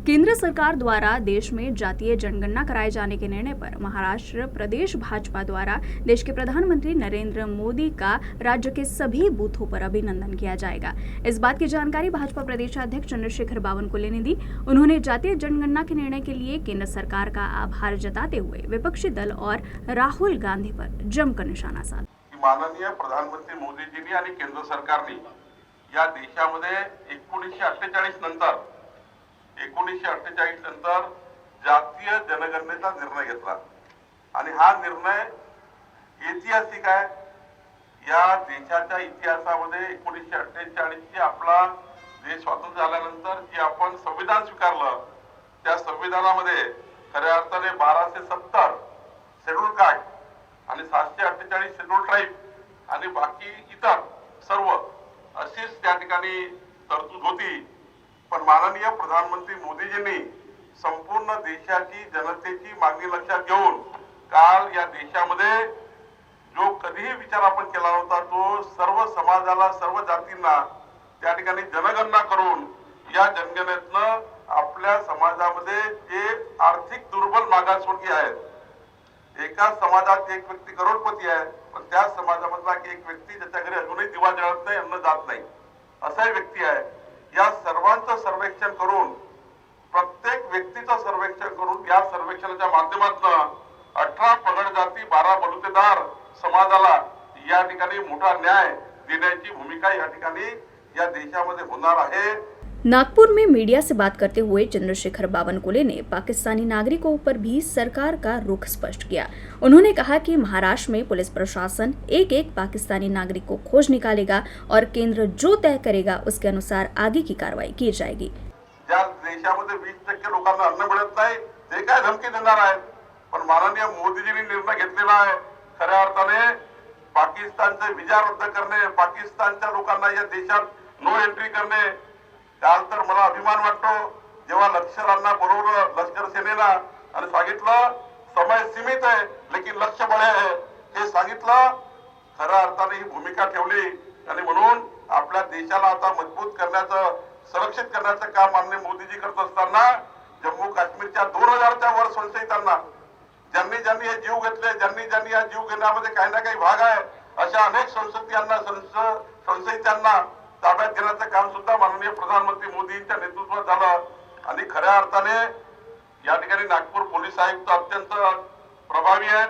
केंद्र सरकार द्वारा देश में जातीय जनगणना कराए जाने के निर्णय पर महाराष्ट्र प्रदेश भाजपा द्वारा देश के प्रधानमंत्री नरेंद्र मोदी का राज्य के सभी बूथों पर अभिनंदन किया जाएगा। इस बात की जानकारी भाजपा प्रदेशाध्यक्ष चंद्रशेखर बावनकुले ने दी। उन्होंने जातीय जनगणना के निर्णय के लिए केंद्र सरकार का आभार जताते हुए विपक्षी दल और राहुल गांधी पर जमकर निशाना साधा। माननीय प्रधानमंत्री मोदीजींनी आणि केंद्र सरकारने या देशामध्ये 1948 नंतर जातीय जनगणनेचा निर्णय घेतला आणि हा निर्णय ऐतिहासिक आहे। या देशाच्या इतिहासामध्ये 1948 ची आपला देश स्वतंत्र झाल्यानंतर जे आपण संविधान स्वीकारलं त्या संविधानामध्ये खऱ्या अर्थाने 1270 शेड्यूल कास्ट आणि 748 शेड्यूल ट्राइब आणि बाकी इतर सर्व अशीच त्या ठिकाणी तरतूद होती। पण माननीय प्रधानमंत्री मोदीजींनी संपूर्ण देशाची जनतेची मागणी लक्षात घेऊन काल या देशामध्ये जो कधीही विचार आपण केला होता तो सर्व समाजाला सर्व जातींना त्या ठिकाणी जनगणना करून या जनगणनेतनं आपल्या समाजामध्ये जे आर्थिक दुर्बल मागासवर्गीय आहेत, एका समाजात एक व्यक्ती करोडपती आहे पण त्या समाजामधला एक व्यक्ती ज्याच्या घरी अजूनही दिवा जळत नाही, अन्न जात नाही, असा व्यक्ती आहे। या सर्वांचं सर्वेक्षण करून प्रत्येक व्यक्तीचं सर्वेक्षण करून या सर्वेक्षणाच्या माध्यमातून 18 पगड जाती 12 बलुतेदार समाजाला या ठिकाणी मोठा न्याय देण्याची भूमिका या ठिकाणी या देशामध्ये होणार आहे। नागपुर में मीडिया से बात करते हुए चंद्रशेखर बावनकुले ने पाकिस्तानी नागरिकों पर भी सरकार का रुख स्पष्ट किया। उन्होंने कहा कि महाराष्ट्र में पुलिस प्रशासन एक एक पाकिस्तानी नागरिक को खोज निकालेगा और केंद्र जो तय करेगा उसके अनुसार आगे की कार्रवाई की जाएगी। ज्या देशामध्ये 20% लोकांना अन्न मिळत नाही ते काय धमकी देणार आहेत, पण माननीय मोदीजींनी निर्णय घेतलेला आहे खऱ्या अर्थाने पाकिस्तानचे विजा रद्द करणे, पाकिस्तानच्या लोकांना या देशात नो एंट्री करणे। काल तर मला अभिमान वाटतो जेव्हा लष्करांना बोलवलं लष्कर सेनेला आणि सांगितलं समय सीमित आहे लेकिन लक्ष्य बळे आहे, हे सांगितलं खऱ्या अर्थाने ही भूमिका ठेवली आणि म्हणून आपल्या देशाला आता मजबूत करण्याचं सुरक्षित करण्याचं काम माननीय मोदीजी करत असताना जम्मू काश्मीरच्या 2000च्या वर संशयितांना ज्यांनी हे जीव घेतले, ज्यांनी या जीव घेण्यामध्ये काही ना काही भाग आहे अशा अनेक संशयितांना ताब्यात घेण्याचं काम सुद्धा माननीय प्रधानमंत्री मोदींच्या नेतृत्वात झालं आणि खऱ्या अर्थाने या ठिकाणी नागपूर पोलीस आयुक्त अत्यंत प्रभावी आहेत।